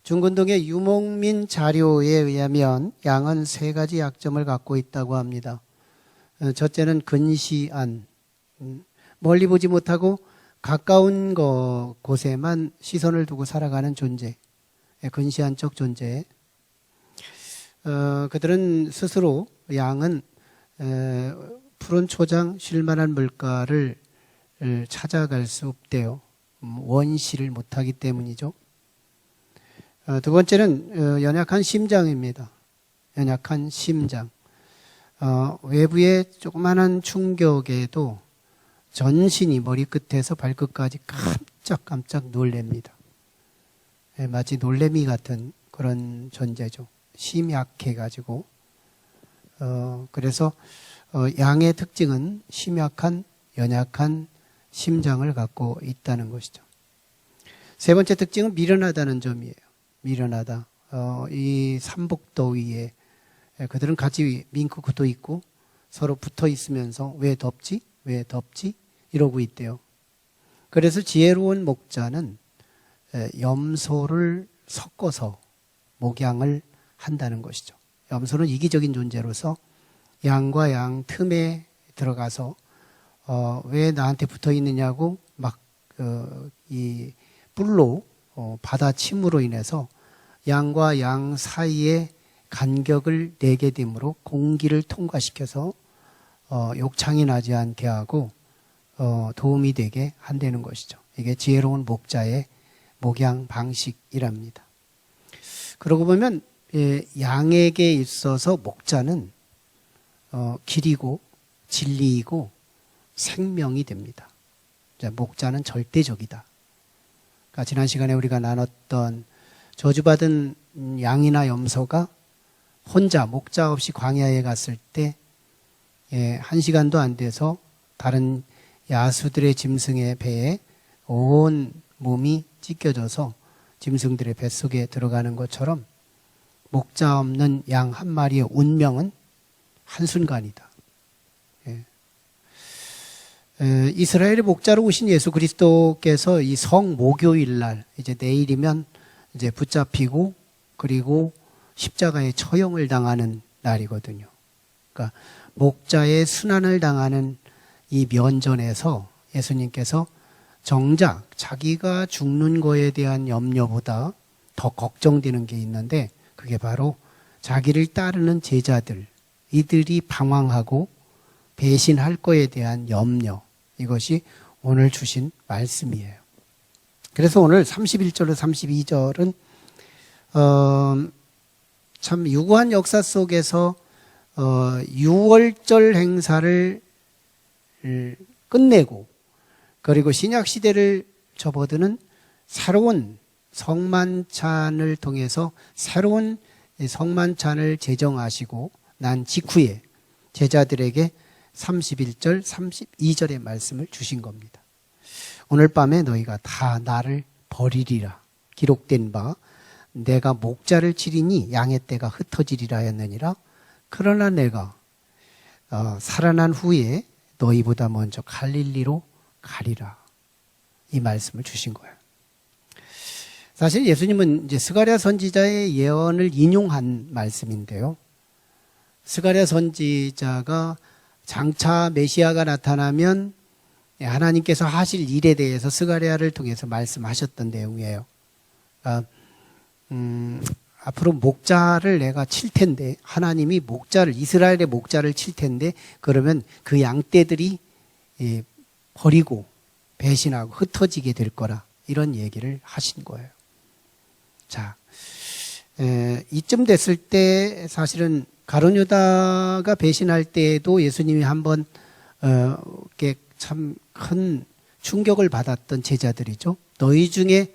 중근동의 유목민 자료에 의하면 양은 세 가지 약점을 갖고 있다고 합니다. 첫째는 근시안, 멀리 보지 못하고 가까운 곳에만 시선을 두고 살아가는 존재, 근시안적 존재. 그들은 스스로 양은 푸른 초장 쉴만한 물가를 찾아갈 수 없대요. 원시를 못하기 때문이죠. 두 번째는 연약한 심장입니다. 연약한 심장. 외부의 조그마한 충격에도 전신이 머리끝에서 발끝까지 깜짝깜짝 놀랍니다. 마치 놀래미 같은 그런 존재죠. 심약해가지고. 그래서 양의 특징은 심약한, 연약한 심장을 갖고 있다는 것이죠. 세 번째 특징은 미련하다는 점이에요. 미련하다. 이 삼복더위에 그들은 같이 밍크도 있고 서로 붙어 있으면서 왜 덥지? 왜 덥지? 이러고 있대요. 그래서 지혜로운 목자는 염소를 섞어서 목양을 한다는 것이죠. 염소는 이기적인 존재로서 양과 양 틈에 들어가서 왜 나한테 붙어 있느냐고 막 이 뿔로 바다침으로 인해서 양과 양 사이에 간격을 내게 되므로 공기를 통과시켜서 욕창이 나지 않게 하고 도움이 되게 한다는 것이죠. 이게 지혜로운 목자의 목양 방식이랍니다. 그러고 보면 양에게 있어서 목자는 길이고 진리이고 생명이 됩니다. 목자는 절대적이다. 그러니까 지난 시간에 우리가 나눴던 저주받은 양이나 염소가 혼자 목자 없이 광야에 갔을 때 1시간도 안 돼서 다른 야수들의 짐승의 배에 온 몸이 찢겨져서 짐승들의 뱃속에 들어가는 것처럼 목자 없는 양 한 마리의 운명은 한순간이다. 이스라엘의 목자로 오신 예수 그리스도께서 이 성목요일 날, 이제 내일이면 이제 붙잡히고 그리고 십자가의 처형을 당하는 날이거든요. 그러니까 목자의 순환을 당하는 이 면전에서 예수님께서 정작 자기가 죽는 거에 대한 염려보다 더 걱정되는 게 있는데 그게 바로 자기를 따르는 제자들, 이들이 방황하고 배신할 거에 대한 염려, 이것이 오늘 주신 말씀이에요. 그래서 오늘 31절로 32절은 참 유구한 역사 속에서 6월절 행사를 끝내고 그리고 신약시대를 접어드는 새로운 성만찬을 통해서 새로운 성만찬을 제정하시고 난 직후에 제자들에게 31절, 32절의 말씀을 주신 겁니다. 오늘 밤에 너희가 다 나를 버리리라. 기록된 바 내가 목자를 치리니 양의 떼가 흩어지리라 했느니라. 그러나 내가 살아난 후에 너희보다 먼저 갈릴리로 가리라. 이 말씀을 주신 거예요. 사실 예수님은 이제 스가랴 선지자의 예언을 인용한 말씀인데요. 스가랴 선지자가 장차 메시아가 나타나면 하나님께서 하실 일에 대해서 스가랴를 통해서 말씀하셨던 내용이에요. 그러니까 앞으로 목자를 내가 칠 텐데 하나님이 이스라엘의 목자를 칠 텐데 그러면 그 양떼들이 버리고 배신하고 흩어지게 될 거라 이런 얘기를 하신 거예요. 자, 이쯤 됐을 때 사실은 가룟 유다가 배신할 때에도 예수님이 한번 참 큰 충격을 받았던 제자들이죠. 너희 중에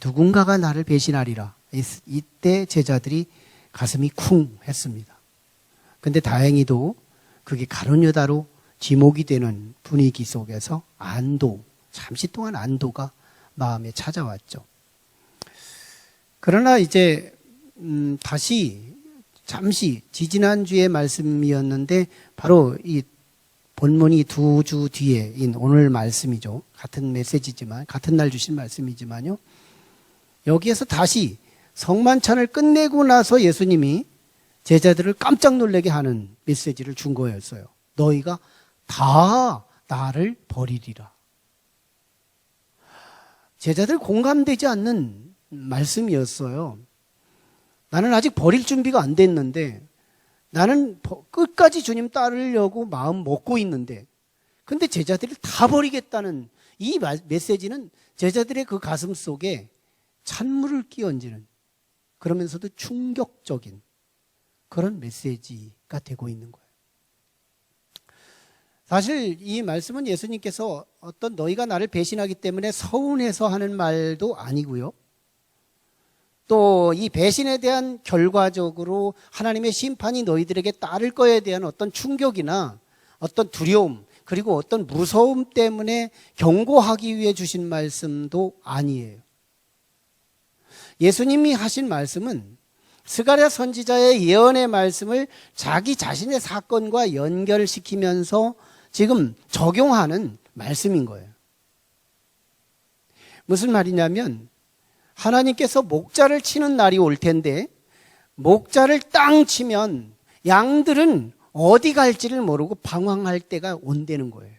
누군가가 나를 배신하리라. 이때 제자들이 가슴이 쿵 했습니다. 근데 다행히도 그게 가룟 유다로 지목이 되는 분위기 속에서 잠시 동안 안도가 마음에 찾아왔죠. 그러나 이제 잠시 지지난주의 말씀이었는데 바로 이 본문이 2주 뒤에인 오늘 말씀이죠. 같은 메시지지만 같은 날 주신 말씀이지만요. 여기에서 다시 성만찬을 끝내고 나서 예수님이 제자들을 깜짝 놀라게 하는 메시지를 준 거였어요. 너희가 다 나를 버리리라. 제자들 공감되지 않는 말씀이었어요. 나는 아직 버릴 준비가 안 됐는데, 나는 끝까지 주님 따르려고 마음 먹고 있는데, 근데 제자들이 다 버리겠다는 이 메시지는 제자들의 그 가슴 속에 찬물을 끼얹는, 그러면서도 충격적인 그런 메시지가 되고 있는 거예요. 사실 이 말씀은 예수님께서 어떤 너희가 나를 배신하기 때문에 서운해서 하는 말도 아니고요. 또 이 배신에 대한 결과적으로 하나님의 심판이 너희들에게 따를 거에 대한 어떤 충격이나 어떤 두려움, 그리고 어떤 무서움 때문에 경고하기 위해 주신 말씀도 아니에요. 예수님이 하신 말씀은 스가랴 선지자의 예언의 말씀을 자기 자신의 사건과 연결시키면서 지금 적용하는 말씀인 거예요. 무슨 말이냐면, 하나님께서 목자를 치는 날이 올 텐데, 목자를 땅 치면 양들은 어디 갈지를 모르고 방황할 때가 온다는 거예요.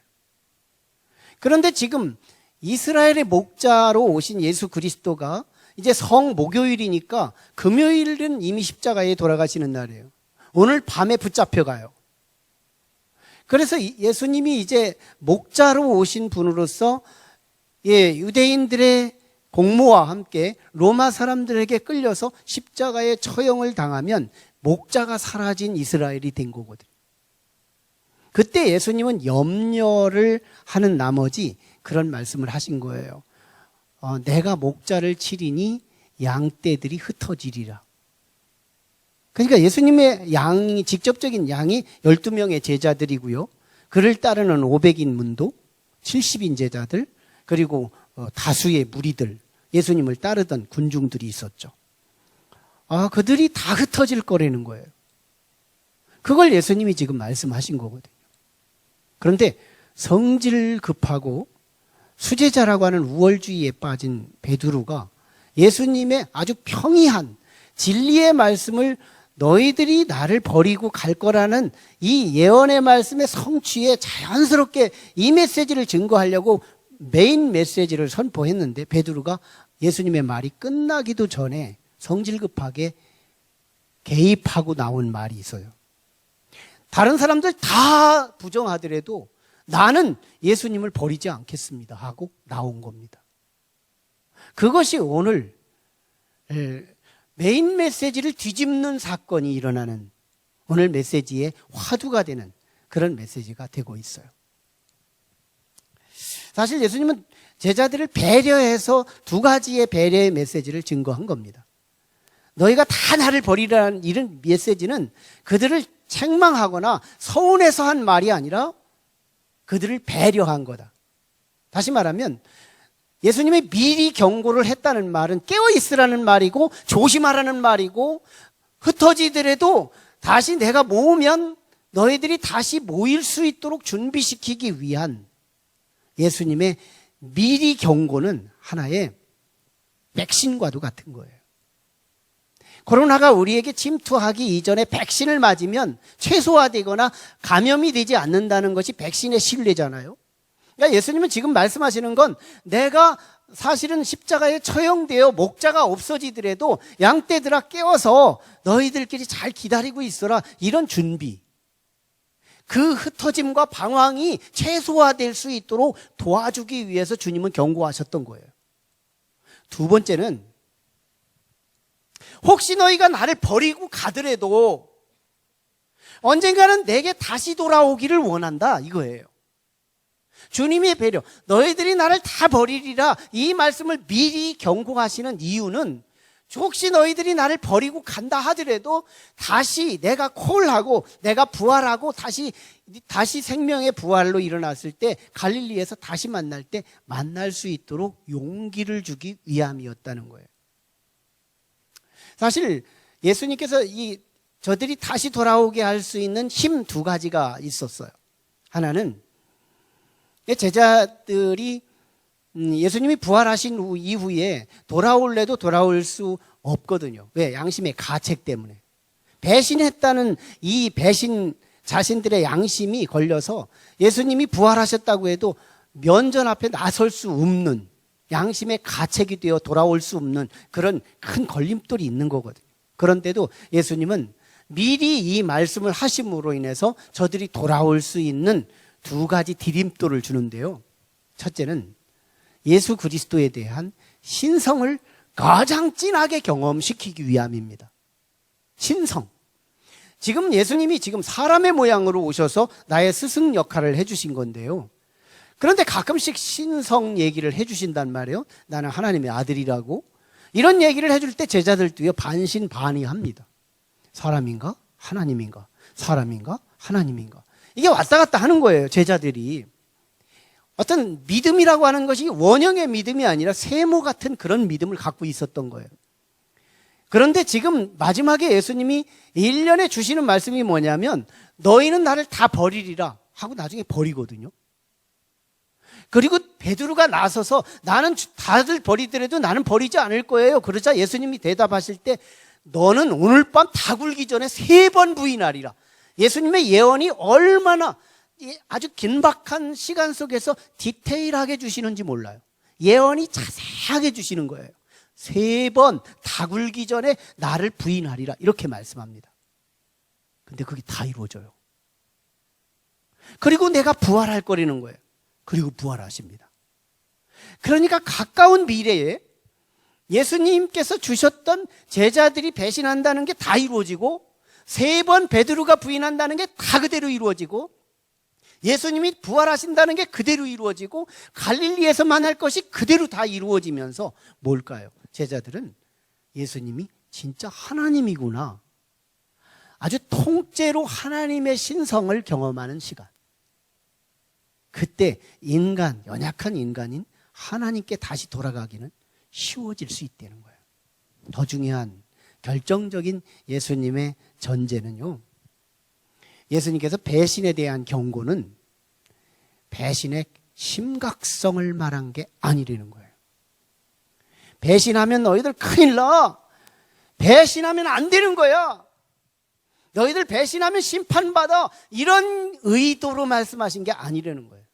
그런데 지금 이스라엘의 목자로 오신 예수 그리스도가 이제 성목요일이니까 금요일은 이미 십자가에 돌아가시는 날이에요. 오늘 밤에 붙잡혀가요. 그래서 예수님이 이제 목자로 오신 분으로서 유대인들의 공모와 함께 로마 사람들에게 끌려서 십자가에 처형을 당하면 목자가 사라진 이스라엘이 된 거거든요. 그때 예수님은 염려를 하는 나머지 그런 말씀을 하신 거예요. 내가 목자를 치리니 양떼들이 흩어지리라. 그러니까 예수님의 양이, 직접적인 양이 12명의 제자들이고요. 그를 따르는 500인문도, 70인 제자들, 그리고 다수의 무리들, 예수님을 따르던 군중들이 있었죠. 그들이 다 흩어질 거라는 거예요. 그걸 예수님이 지금 말씀하신 거거든요. 그런데 성질 급하고 수제자라고 하는 우월주의에 빠진 베드로가 예수님의 아주 평이한 진리의 말씀을 너희들이 나를 버리고 갈 거라는 이 예언의 말씀의 성취에 자연스럽게 이 메시지를 증거하려고 메인 메시지를 선포했는데, 베드로가 예수님의 말이 끝나기도 전에 성질급하게 개입하고 나온 말이 있어요. 다른 사람들 다 부정하더라도 나는 예수님을 버리지 않겠습니다 하고 나온 겁니다. 그것이 오늘 메인 메시지를 뒤집는 사건이 일어나는, 오늘 메시지의 화두가 되는 그런 메시지가 되고 있어요. 사실 예수님은 제자들을 배려해서 두 가지의 배려의 메시지를 증거한 겁니다. 너희가 다 나를 버리라는 이런 메시지는 그들을 책망하거나 서운해서 한 말이 아니라 그들을 배려한 거다. 다시 말하면 예수님이 미리 경고를 했다는 말은 깨어 있으라는 말이고, 조심하라는 말이고, 흩어지더라도 다시 내가 모으면 너희들이 다시 모일 수 있도록 준비시키기 위한 예수님의 미리 경고는 하나의 백신과도 같은 거예요. 코로나가 우리에게 침투하기 이전에 백신을 맞으면 최소화되거나 감염이 되지 않는다는 것이 백신의 신뢰잖아요. 그러니까 예수님은 지금 말씀하시는 건, 내가 사실은 십자가에 처형되어 목자가 없어지더라도 양떼들아 깨워서 너희들끼리 잘 기다리고 있어라, 이런 준비, 그 흩어짐과 방황이 최소화될 수 있도록 도와주기 위해서 주님은 경고하셨던 거예요. 두 번째는, 혹시 너희가 나를 버리고 가더라도 언젠가는 내게 다시 돌아오기를 원한다, 이거예요. 주님의 배려, 너희들이 나를 다 버리리라, 이 말씀을 미리 경고하시는 이유는, 혹시 너희들이 나를 버리고 간다 하더라도 다시 내가 콜하고 내가 부활하고 다시 생명의 부활로 일어났을 때, 갈릴리에서 다시 만날 때 만날 수 있도록 용기를 주기 위함이었다는 거예요. 사실 예수님께서 저들이 다시 돌아오게 할 수 있는 힘 두 가지가 있었어요. 하나는 제자들이 예수님이 부활하신 이후에 돌아올래도 돌아올 수 없거든요. 왜? 양심의 가책 때문에. 배신했다는 이 배신, 자신들의 양심이 걸려서 예수님이 부활하셨다고 해도 면전 앞에 나설 수 없는, 양심의 가책이 되어 돌아올 수 없는 그런 큰 걸림돌이 있는 거거든요. 그런데도 예수님은 미리 이 말씀을 하심으로 인해서 저들이 돌아올 수 있는 두 가지 디딤돌을 주는데요. 첫째는 예수 그리스도에 대한 신성을 가장 진하게 경험시키기 위함입니다. 신성. 지금 예수님이 지금 사람의 모양으로 오셔서 나의 스승 역할을 해주신 건데요. 그런데 가끔씩 신성 얘기를 해주신단 말이에요. 나는 하나님의 아들이라고. 이런 얘기를 해줄 때 제자들도요, 반신반의합니다. 사람인가? 하나님인가? 사람인가? 하나님인가? 이게 왔다 갔다 하는 거예요, 제자들이. 어떤 믿음이라고 하는 것이 원형의 믿음이 아니라 세모 같은 그런 믿음을 갖고 있었던 거예요. 그런데 지금 마지막에 예수님이 1년에 주시는 말씀이 뭐냐면 너희는 나를 다 버리리라 하고 나중에 버리거든요. 그리고 베드로가 나서서 나는 다들 버리더라도 나는 버리지 않을 거예요. 그러자 예수님이 대답하실 때 너는 오늘 밤 다 굴기 전에 3번 부인하리라. 예수님의 예언이 얼마나 아주 긴박한 시간 속에서 디테일하게 주시는지 몰라요. 예언이 자세하게 주시는 거예요. 3번 다 굴기 전에 나를 부인하리라 이렇게 말씀합니다. 근데 그게 다 이루어져요. 그리고 내가 부활할 거라는 거예요. 그리고 부활하십니다. 그러니까 가까운 미래에 예수님께서 주셨던 제자들이 배신한다는 게 다 이루어지고 3번 베드로가 부인한다는 게 다 그대로 이루어지고 예수님이 부활하신다는 게 그대로 이루어지고 갈릴리에서 만날 것이 그대로 다 이루어지면서 뭘까요? 제자들은 예수님이 진짜 하나님이구나. 아주 통째로 하나님의 신성을 경험하는 시간. 그때 인간, 연약한 인간인 하나님께 다시 돌아가기는 쉬워질 수 있다는 거예요. 더 중요한 결정적인 예수님의 전제는요. 예수님께서 배신에 대한 경고는 배신의 심각성을 말한 게 아니라는 거예요. 배신하면 너희들 큰일 나. 배신하면 안 되는 거야. 너희들 배신하면 심판받아. 이런 의도로 말씀하신 게 아니라는 거예요.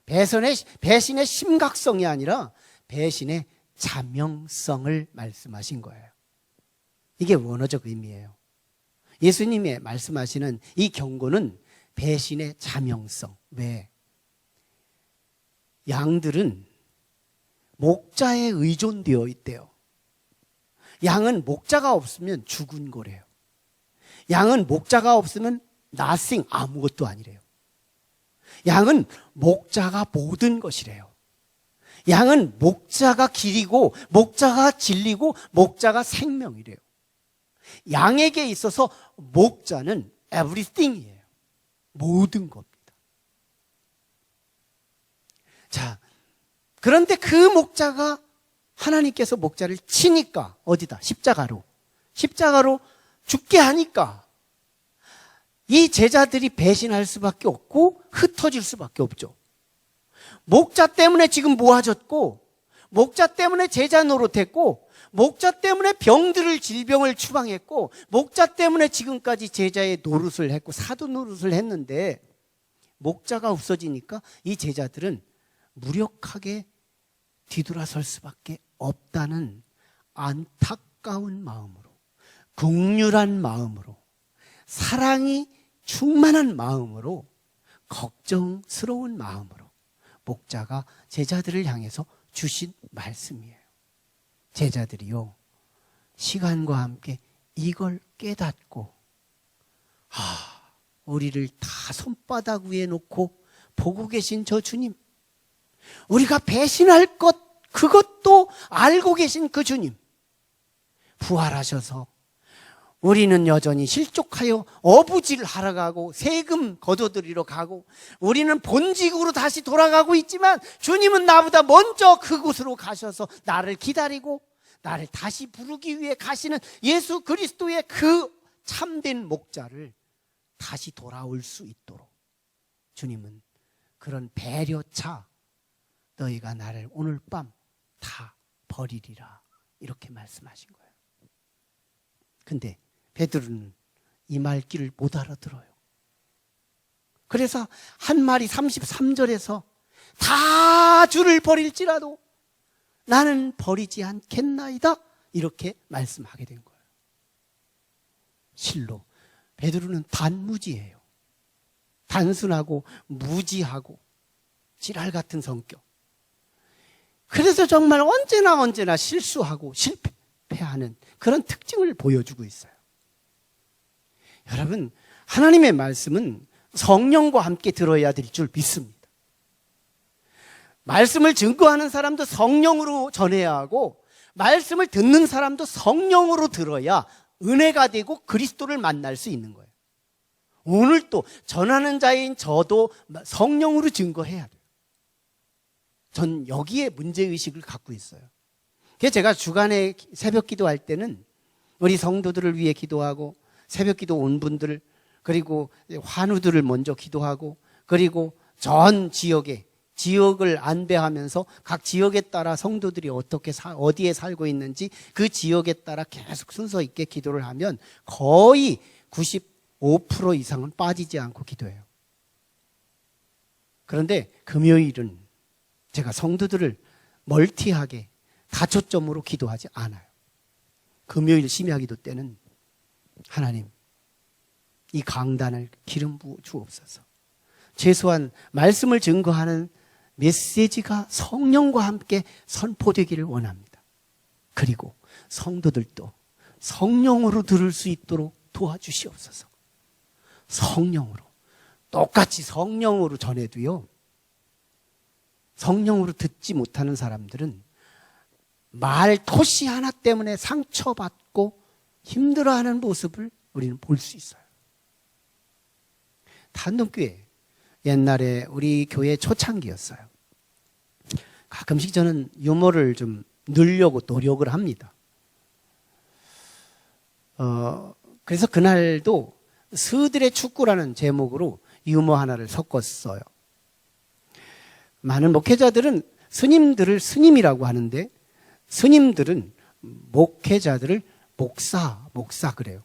배신의 심각성이 아니라 배신의 자명성을 말씀하신 거예요. 이게 원어적 의미예요. 예수님이 말씀하시는 이 경고는 배신의 자명성. 왜? 양들은 목자에 의존되어 있대요. 양은 목자가 없으면 죽은 거래요. 양은 목자가 없으면 nothing, 아무것도 아니래요. 양은 목자가 모든 것이래요. 양은 목자가 길이고 목자가 진리고 목자가 생명이래요. 양에게 있어서 목자는 everything이에요. 모든 겁니다. 자, 그런데 그 목자가 하나님께서 목자를 치니까 어디다? 십자가로 죽게 하니까 이 제자들이 배신할 수밖에 없고 흩어질 수밖에 없죠. 목자 때문에 지금 모아졌고 목자 때문에 제자 노릇했고 목자 때문에 병들을 질병을 추방했고 목자 때문에 지금까지 제자의 노릇을 했고 사도 노릇을 했는데 목자가 없어지니까 이 제자들은 무력하게 뒤돌아설 수밖에 없다는 안타까운 마음으로 긍휼한 마음으로 사랑이 충만한 마음으로 걱정스러운 마음으로 목자가 제자들을 향해서 주신 말씀이에요. 제자들이요, 시간과 함께 이걸 깨닫고 우리를 다 손바닥 위에 놓고 보고 계신 저 주님, 우리가 배신할 것 그것도 알고 계신 그 주님, 부활하셔서 우리는 여전히 실족하여 어부질하러 가고 세금 거둬들이러 가고 우리는 본직으로 다시 돌아가고 있지만 주님은 나보다 먼저 그곳으로 가셔서 나를 기다리고 나를 다시 부르기 위해 가시는 예수 그리스도의 그 참된 목자를 다시 돌아올 수 있도록 주님은 그런 배려차, 너희가 나를 오늘 밤 다 버리리라. 이렇게 말씀하신 거예요. 근데 베드로는 이 말귀를 못 알아들어요. 그래서 한 말이 33절에서 다 주를 버릴지라도 나는 버리지 않겠나이다. 이렇게 말씀하게 된 거예요. 실로 베드로는 단무지예요. 단순하고 무지하고 지랄 같은 성격. 그래서 정말 언제나 실수하고 실패하는 그런 특징을 보여주고 있어요. 여러분, 하나님의 말씀은 성령과 함께 들어야 될 줄 믿습니다. 말씀을 증거하는 사람도 성령으로 전해야 하고, 말씀을 듣는 사람도 성령으로 들어야 은혜가 되고 그리스도를 만날 수 있는 거예요. 오늘 또 전하는 자인 저도 성령으로 증거해야 돼요. 전 여기에 문제의식을 갖고 있어요. 그래서 제가 주간에 새벽 기도할 때는 우리 성도들을 위해 기도하고, 새벽 기도 온 분들, 그리고 환우들을 먼저 기도하고, 그리고 전 지역을 안배하면서 각 지역에 따라 성도들이 어디에 살고 있는지 그 지역에 따라 계속 순서 있게 기도를 하면 거의 95% 이상은 빠지지 않고 기도해요. 그런데 금요일은 제가 성도들을 멀티하게 다초점으로 기도하지 않아요. 금요일 심야기도 때는 하나님, 이 강단을 기름 부어 주옵소서. 최소한 말씀을 증거하는 메시지가 성령과 함께 선포되기를 원합니다. 그리고 성도들도 성령으로 들을 수 있도록 도와주시옵소서. 성령으로, 똑같이 성령으로 전해도요, 성령으로 듣지 못하는 사람들은 말 토시 하나 때문에 상처받고 힘들어하는 모습을 우리는 볼 수 있어요. 단독교회, 옛날에 우리 교회 초창기였어요. 가끔씩 저는 유머를 좀 넣으려고 노력을 합니다. 그래서 그날도 스들의 축구라는 제목으로 유머 하나를 섞었어요. 많은 목회자들은 스님들을 스님이라고 하는데, 스님들은 목회자들을 목사 그래요.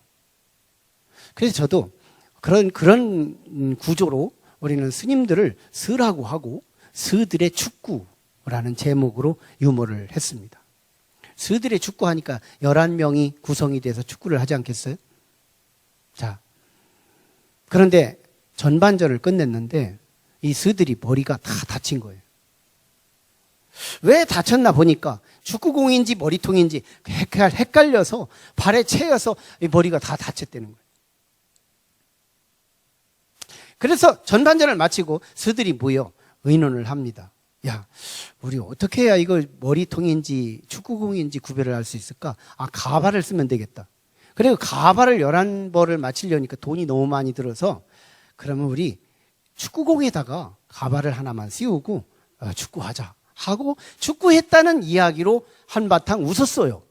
그래서 저도 그런 구조로 우리는 스님들을 스라고 하고 스들의 축구라는 제목으로 유머를 했습니다. 스들의 축구 하니까 11명이 구성이 돼서 축구를 하지 않겠어요? 자, 그런데 전반전을 끝냈는데 이 스들이 머리가 다 다친 거예요. 왜 다쳤나 보니까 축구공인지 머리통인지 헷갈려서 발에 채여서 이 머리가 다 다쳤다는 거예요. 그래서 전반전을 마치고 스들이 모여 의논을 합니다. 야, 우리 어떻게 해야 이거 머리통인지 축구공인지 구별을 할 수 있을까? 가발을 쓰면 되겠다. 그리고 가발을 11벌을 맞추려니까 돈이 너무 많이 들어서, 그러면 우리 축구공에다가 가발을 하나만 씌우고 축구하자 하고 축구했다는 이야기로 한바탕 웃었어요.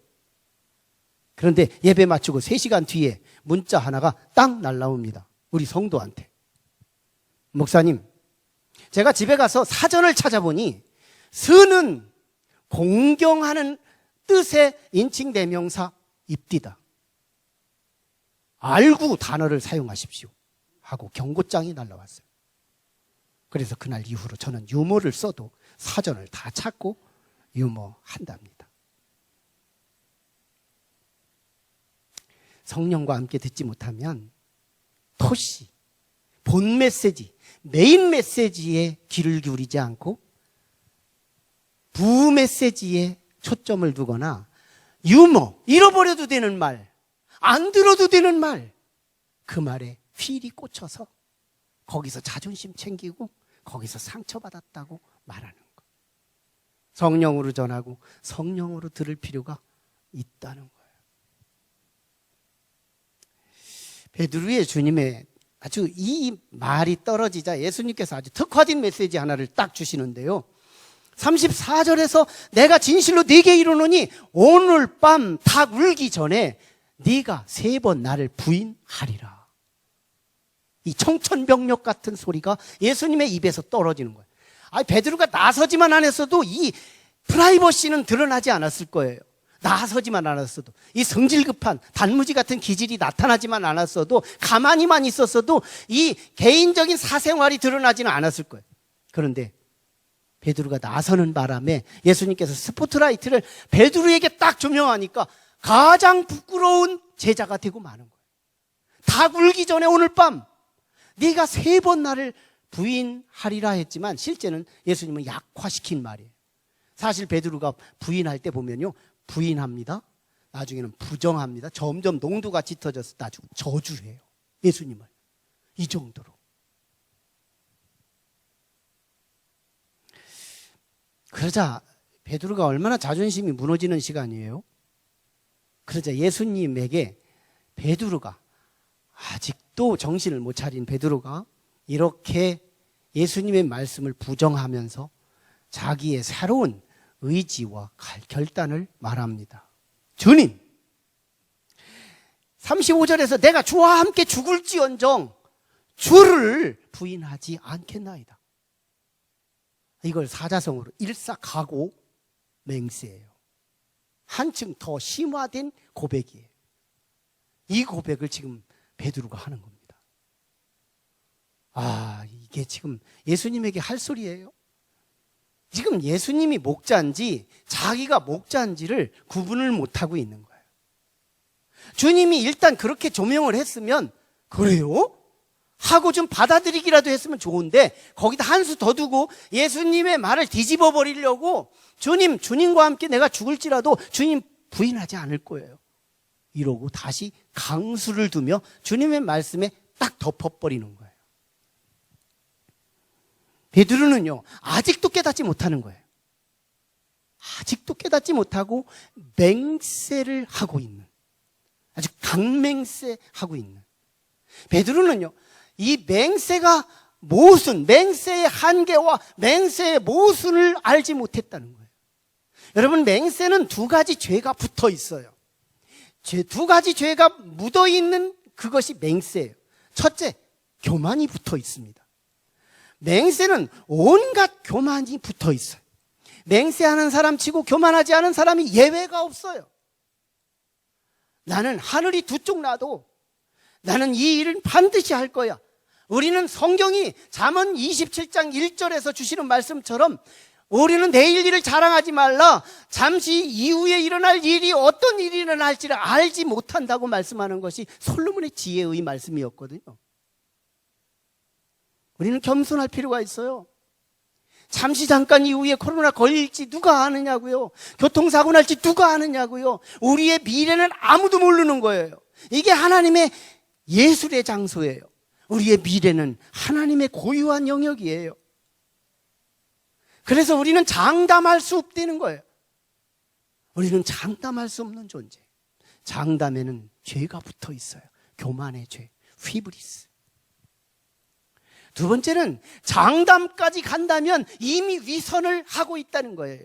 그런데 예배 마치고 3시간 뒤에 문자 하나가 딱 날라옵니다. 우리 성도한테. 목사님, 제가 집에 가서 사전을 찾아보니 스는 공경하는 뜻의 인칭대명사 입디다. 알고 단어를 사용하십시오 하고 경고장이 날라왔어요. 그래서 그날 이후로 저는 유머를 써도 사전을 다 찾고 유머한답니다. 성령과 함께 듣지 못하면 토시, 본 메시지, 메인 메시지에 귀를 기울이지 않고 부 메시지에 초점을 두거나 유머, 잃어버려도 되는 말, 안 들어도 되는 말, 그 말에 휠이 꽂혀서 거기서 자존심 챙기고 거기서 상처받았다고 말하는 거. 성령으로 전하고 성령으로 들을 필요가 있다는 거예요. 베드로의 주님의 아주 이 말이 떨어지자 예수님께서 아주 특화된 메시지 하나를 딱 주시는데요. 34절에서 내가 진실로 네게 이르노니 오늘 밤 닭 울기 전에 네가 3번 나를 부인하리라. 이 청천벽력 같은 소리가 예수님의 입에서 떨어지는 거예요. 베드로가 나서지만 안 했어도 이 프라이버시는 드러나지 않았을 거예요. 나서지만 않았어도, 이 성질 급한 단무지 같은 기질이 나타나지만 않았어도, 가만히만 있었어도 이 개인적인 사생활이 드러나지는 않았을 거예요. 그런데 베드로가 나서는 바람에 예수님께서 스포트라이트를 베드로에게 딱 조명하니까 가장 부끄러운 제자가 되고 마는 거예요. 다 굴기 전에 오늘 밤 네가 3번 나를 부인하리라 했지만 실제는 예수님은 약화시킨 말이에요. 사실 베드로가 부인할 때 보면요, 부인합니다, 나중에는 부정합니다, 점점 농도가 짙어져서 나중에 저주해요, 예수님을. 이 정도로. 그러자 베드로가 얼마나 자존심이 무너지는 시간이에요. 그러자 예수님에게 베드로가, 아직도 정신을 못 차린 베드로가 이렇게 예수님의 말씀을 부정하면서 자기의 새로운 의지와 결단을 말합니다. 주님, 35절에서 내가 주와 함께 죽을지언정 주를 부인하지 않겠나이다. 이걸 사자성어로 일사각오 맹세예요. 한층 더 심화된 고백이에요. 이 고백을 지금 베드로가 하는 겁니다. 이게 지금 예수님에게 할 소리예요. 지금 예수님이 목자인지 자기가 목자인지를 구분을 못하고 있는 거예요. 주님이 일단 그렇게 조명을 했으면 그래요? 하고 좀 받아들이기라도 했으면 좋은데 거기다 한 수 더 두고 예수님의 말을 뒤집어 버리려고 주님과 함께 내가 죽을지라도 주님 부인하지 않을 거예요, 이러고 다시 강수를 두며 주님의 말씀에 딱 덮어버리는 거예요. 베드로는요, 아직도 깨닫지 못하는 거예요. 아직도 깨닫지 못하고 맹세를 하고 있는, 아주 강맹세하고 있는 베드로는요, 이 맹세가 모순, 맹세의 한계와 맹세의 모순을 알지 못했다는 거예요. 여러분, 맹세는 2가지 죄가 붙어 있어요. 2가지 죄가 묻어 있는 그것이 맹세예요. 첫째, 교만이 붙어 있습니다. 맹세는 온갖 교만이 붙어 있어요. 맹세하는 사람 치고 교만하지 않은 사람이 예외가 없어요. 나는 하늘이 두 쪽 나도 나는 이 일은 반드시 할 거야. 우리는 성경이 잠언 27장 1절에서 주시는 말씀처럼 우리는 내일 일을 자랑하지 말라, 잠시 이후에 일어날 일이 어떤 일이 일어날지를 알지 못한다고 말씀하는 것이 솔로몬의 지혜의 말씀이었거든요. 우리는 겸손할 필요가 있어요. 잠시 잠깐 이후에 코로나 걸릴지 누가 아느냐고요. 교통사고 날지 누가 아느냐고요. 우리의 미래는 아무도 모르는 거예요. 이게 하나님의 예술의 장소예요. 우리의 미래는 하나님의 고유한 영역이에요. 그래서 우리는 장담할 수 없다는 거예요. 우리는 장담할 수 없는 존재. 장담에는 죄가 붙어 있어요. 교만의 죄, 휘브리스. 2번째는 장담까지 간다면 이미 위선을 하고 있다는 거예요.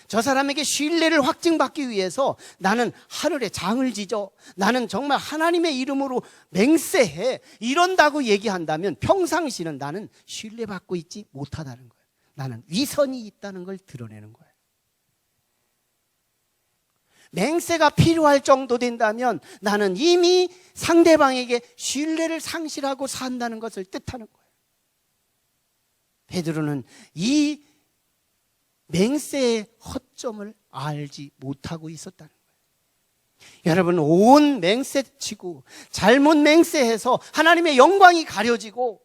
저 사람에게 신뢰를 확증받기 위해서 나는 하늘에 장을 지져, 나는 정말 하나님의 이름으로 맹세해, 이런다고 얘기한다면 평상시는 나는 신뢰받고 있지 못하다는 거예요. 나는 위선이 있다는 걸 드러내는 거예요. 맹세가 필요할 정도 된다면 나는 이미 상대방에게 신뢰를 상실하고 산다는 것을 뜻하는 거예요. 베드로는 이 맹세의 허점을 알지 못하고 있었다는 거예요. 여러분, 온 맹세치고 잘못 맹세해서 하나님의 영광이 가려지고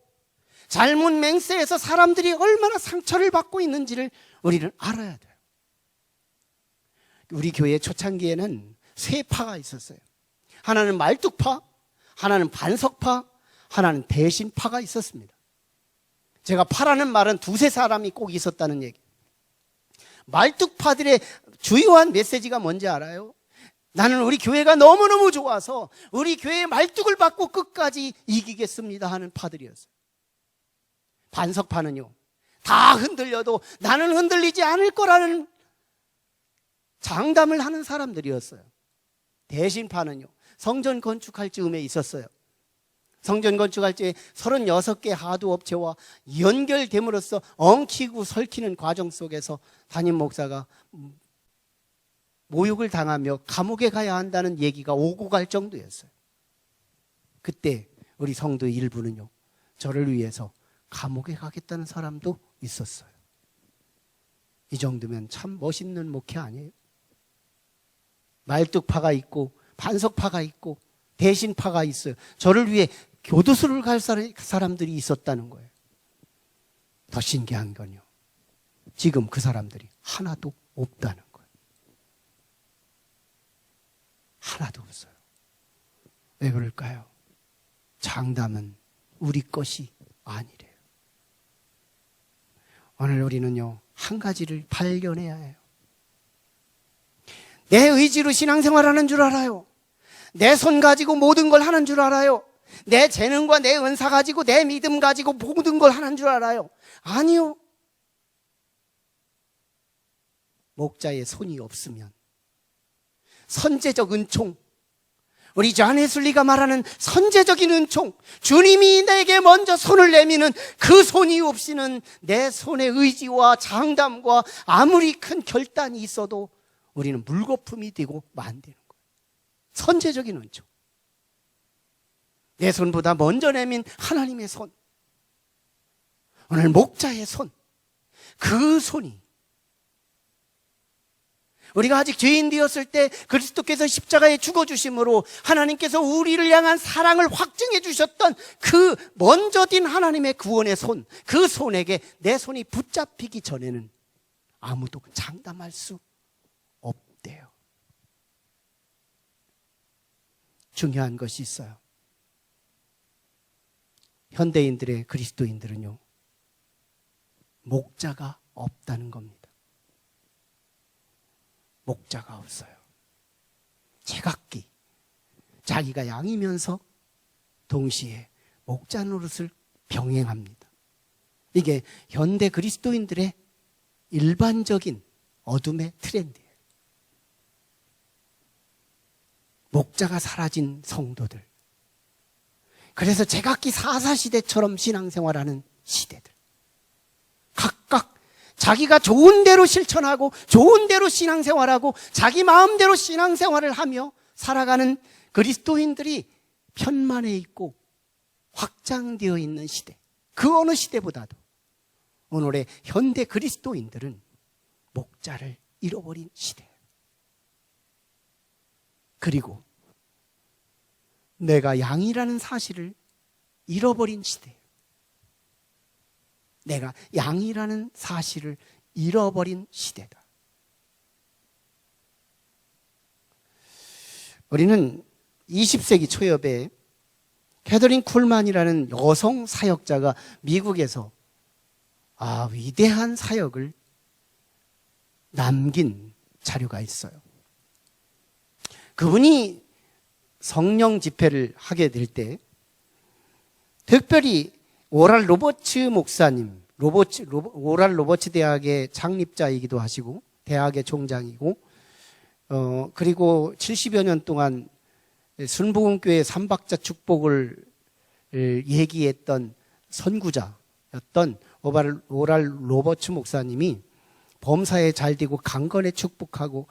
잘못 맹세해서 사람들이 얼마나 상처를 받고 있는지를 우리는 알아야 돼요. 우리 교회 초창기에는 3파가 있었어요. 하나는 말뚝파, 하나는 반석파, 하나는 대신파가 있었습니다. 제가 파라는 말은 2-3사람이 꼭 있었다는 얘기. 말뚝파들의 주요한 메시지가 뭔지 알아요? 나는 우리 교회가 너무너무 좋아서 우리 교회의 말뚝을 받고 끝까지 이기겠습니다 하는 파들이었어요. 반석파는요, 다 흔들려도 나는 흔들리지 않을 거라는 장담을 하는 사람들이었어요. 대신파는요, 성전 건축할 즈음에 있었어요. 성전 건축할 때 36개 하도업체와 연결됨으로써 엉키고 설키는 과정 속에서 담임 목사가 모욕을 당하며 감옥에 가야 한다는 얘기가 오고 갈 정도였어요. 그때 우리 성도 일부는요, 저를 위해서 감옥에 가겠다는 사람도 있었어요. 이 정도면 참 멋있는 목회 아니에요? 말뚝파가 있고 반석파가 있고 대신파가 있어요. 저를 위해 교도소를 갈 사람들이 있었다는 거예요. 더 신기한 건요, 지금 그 사람들이 하나도 없다는 거예요. 하나도 없어요. 왜 그럴까요? 장담은 우리 것이 아니래요. 오늘 우리는요, 한 가지를 발견해야 해요. 내 의지로 신앙생활하는 줄 알아요. 내 손 가지고 모든 걸 하는 줄 알아요. 내 재능과 내 은사 가지고 내 믿음 가지고 모든 걸 하는 줄 알아요. 아니요. 목자의 손이 없으면 선제적 은총, 우리 존 웨슬리가 말하는 선제적인 은총, 주님이 내게 먼저 손을 내미는 그 손이 없이는 내 손의 의지와 장담과 아무리 큰 결단이 있어도 우리는 물거품이 되고 만드는 거예요. 선제적인 은총, 내 손보다 먼저 내민 하나님의 손, 오늘 목자의 손, 그 손이 우리가 아직 죄인 되었을 때 그리스도께서 십자가에 죽어주심으로 하나님께서 우리를 향한 사랑을 확증해 주셨던 그 먼저 딘 하나님의 구원의 손, 그 손에게 내 손이 붙잡히기 전에는 아무도 장담할 수 없대요. 중요한 것이 있어요. 현대인들의 그리스도인들은요, 목자가 없다는 겁니다. 목자가 없어요. 제각기 자기가 양이면서 동시에 목자 노릇을 병행합니다. 이게 현대 그리스도인들의 일반적인 어둠의 트렌드예요. 목자가 사라진 성도들, 그래서 제각기 사사시대처럼 신앙생활하는 시대들, 각각 자기가 좋은 대로 실천하고 좋은 대로 신앙생활하고 자기 마음대로 신앙생활을 하며 살아가는 그리스도인들이 편만해 있고 확장되어 있는 시대, 그 어느 시대보다도 오늘의 현대 그리스도인들은 목자를 잃어버린 시대예요. 그리고 내가 양이라는 사실을 잃어버린 시대예요. 내가 양이라는 사실을 잃어버린 시대다. 우리는 20세기 초엽에 캐더린 쿨만이라는 여성 사역자가 미국에서 위대한 사역을 남긴 자료가 있어요. 그분이 성령 집회를 하게 될 때 특별히 오랄 로버츠 목사님, 오랄 로버츠 대학의 창립자이기도 하시고 대학의 총장이고 그리고 70여 년 동안 순복음교회 삼박자 축복을 얘기했던 선구자였던 오랄 로버츠 목사님이 범사에 잘 되고 강건에 축복하고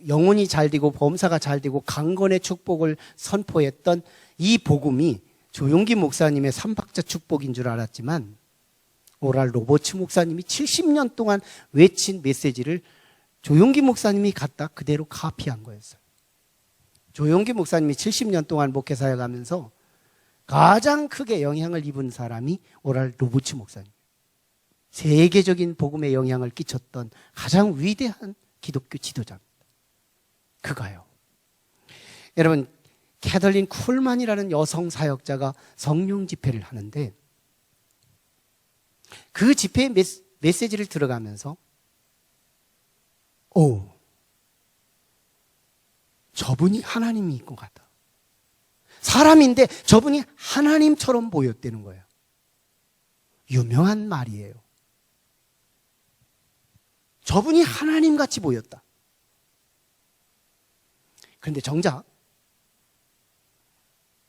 영혼이 잘 되고 범사가 잘 되고 강건의 축복을 선포했던 이 복음이 조용기 목사님의 삼박자 축복인 줄 알았지만 오랄 로버츠 목사님이 70년 동안 외친 메시지를 조용기 목사님이 갖다 그대로 카피한 거였어요. 조용기 목사님이 70년 동안 목회 사역하면서 가장 크게 영향을 입은 사람이 오랄 로버츠 목사님. 세계적인 복음에 영향을 끼쳤던 가장 위대한 기독교 지도자입니다. 그가요. 여러분, 캐덜린 쿨만이라는 여성 사역자가 성령 집회를 하는데 그 집회의 메시지를 들어가면서 저분이 하나님일 것 같다. 사람인데 저분이 하나님처럼 보였다는 거예요. 유명한 말이에요. 저분이 하나님같이 보였다. 그런데 정작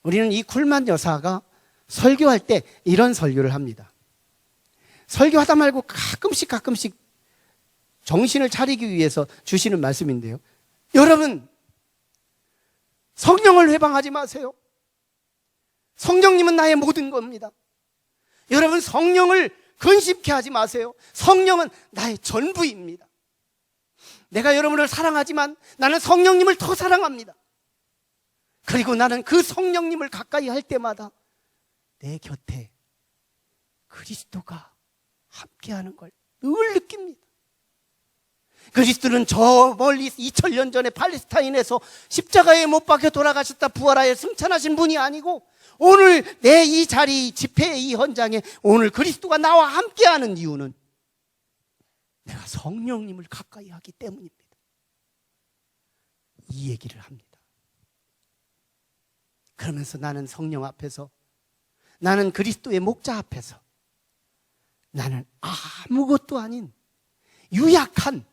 우리는 이 쿨만 여사가 설교할 때 이런 설교를 합니다. 설교하다 말고 가끔씩 정신을 차리기 위해서 주시는 말씀인데요. 여러분, 성령을 회방하지 마세요. 성령님은 나의 모든 겁니다. 여러분, 성령을 근심케 하지 마세요. 성령은 나의 전부입니다. 내가 여러분을 사랑하지만 나는 성령님을 더 사랑합니다. 그리고 나는 그 성령님을 가까이 할 때마다 내 곁에 그리스도가 함께하는 걸 늘 느낍니다. 그리스도는 저 멀리 2000년 전에 팔레스타인에서 십자가에 못 박혀 돌아가셨다 부활하여 승천하신 분이 아니고 오늘 내 이 자리 집회의 이 현장에 오늘 그리스도가 나와 함께하는 이유는 내가 성령님을 가까이 하기 때문입니다. 이 얘기를 합니다. 그러면서 나는 성령 앞에서, 나는 그리스도의 목자 앞에서 나는 아무것도 아닌 유약한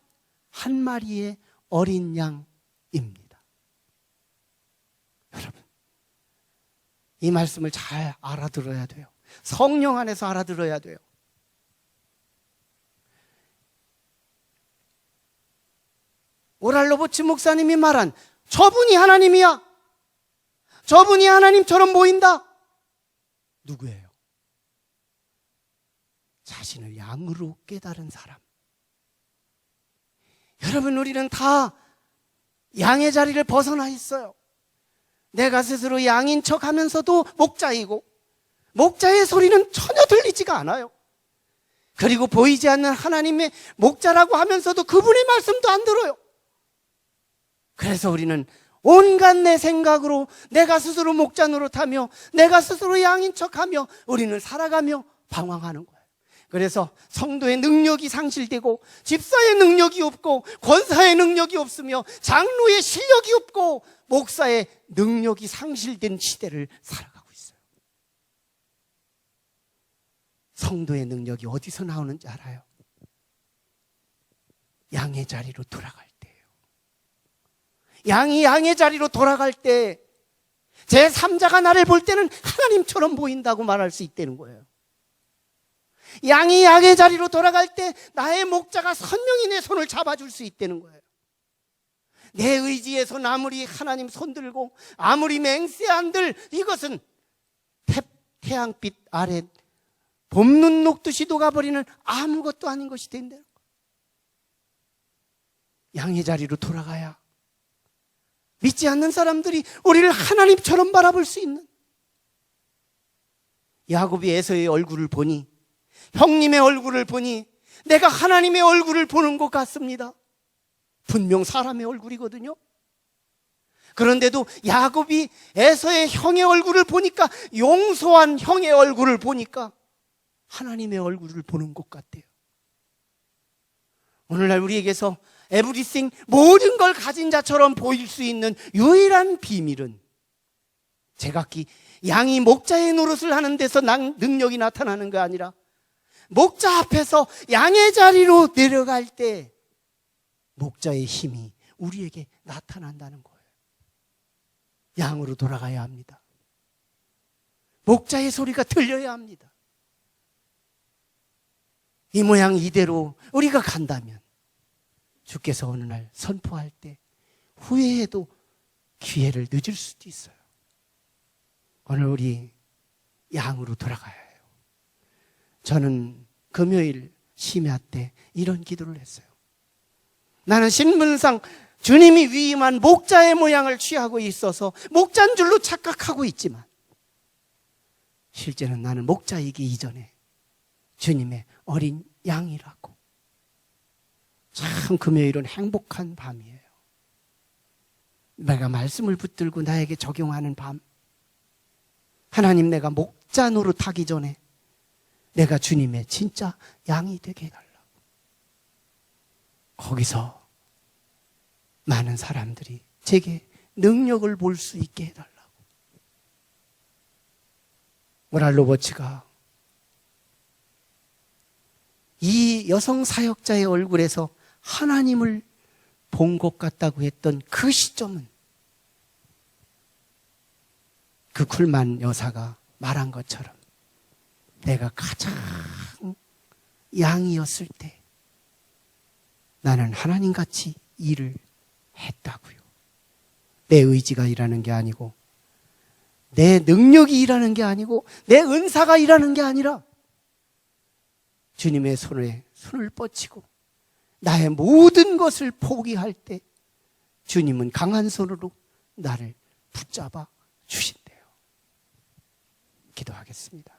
한 마리의 어린 양입니다. 여러분, 이 말씀을 잘 알아들어야 돼요. 성령 안에서 알아들어야 돼요. 오랄로보츠 목사님이 말한 저분이 하나님이야, 저분이 하나님처럼 보인다. 누구예요? 자신을 양으로 깨달은 사람. 여러분, 우리는 다 양의 자리를 벗어나 있어요. 내가 스스로 양인 척 하면서도 목자이고 목자의 소리는 전혀 들리지가 않아요. 그리고 보이지 않는 하나님의 목자라고 하면서도 그분의 말씀도 안 들어요. 그래서 우리는 온갖 내 생각으로 내가 스스로 목자 노릇하며 내가 스스로 양인 척하며 우리는 살아가며 방황하는 거예요. 그래서 성도의 능력이 상실되고 집사의 능력이 없고 권사의 능력이 없으며 장로의 실력이 없고 목사의 능력이 상실된 시대를 살아가고 있어요. 성도의 능력이 어디서 나오는지 알아요? 양의 자리로 돌아갈 때예요. 양이 양의 자리로 돌아갈 때 제3자가 나를 볼 때는 하나님처럼 보인다고 말할 수 있다는 거예요. 양이 양의 자리로 돌아갈 때 나의 목자가 선명히 내 손을 잡아줄 수 있다는 거예요. 내 의지에선 아무리 하나님 손들고 아무리 맹세한들 이것은 태양빛 아래 봄눈 녹듯이 녹아버리는 아무것도 아닌 것이 된다는 거예요. 양의 자리로 돌아가야 믿지 않는 사람들이 우리를 하나님처럼 바라볼 수 있는, 야곱이 에서의 얼굴을 보니, 형님의 얼굴을 보니 내가 하나님의 얼굴을 보는 것 같습니다. 분명 사람의 얼굴이거든요. 그런데도 야곱이 에서의 형의 얼굴을 보니까, 용서한 형의 얼굴을 보니까 하나님의 얼굴을 보는 것 같아요. 오늘날 우리에게서 에브리싱, 모든 걸 가진 자처럼 보일 수 있는 유일한 비밀은 제각기 양이 목자의 노릇을 하는 데서 능력이 나타나는 게 아니라 목자 앞에서 양의 자리로 내려갈 때 목자의 힘이 우리에게 나타난다는 거예요. 양으로 돌아가야 합니다. 목자의 소리가 들려야 합니다. 이 모양 이대로 우리가 간다면 주께서 어느 날 선포할 때 후회해도 기회를 늦을 수도 있어요. 오늘 우리 양으로 돌아가야 해요. 저는 금요일 심야 때 이런 기도를 했어요. 나는 신분상 주님이 위임한 목자의 모양을 취하고 있어서 목자인 줄로 착각하고 있지만 실제는 나는 목자이기 이전에 주님의 어린 양이라고. 참 금요일은 행복한 밤이에요. 내가 말씀을 붙들고 나에게 적용하는 밤. 하나님, 내가 목자 노릇하기 전에 내가 주님의 진짜 양이 되게 해달라고. 거기서 많은 사람들이 제게 능력을 볼 수 있게 해달라고. 오랄 로버츠가 이 여성 사역자의 얼굴에서 하나님을 본 것 같다고 했던 그 시점은 그 쿨만 여사가 말한 것처럼 내가 가장 양이었을 때 나는 하나님같이 일을 했다고요. 내 의지가 일하는 게 아니고 내 능력이 일하는 게 아니고 내 은사가 일하는 게 아니라 주님의 손에 손을 뻗치고 나의 모든 것을 포기할 때 주님은 강한 손으로 나를 붙잡아 주신대요. 기도하겠습니다.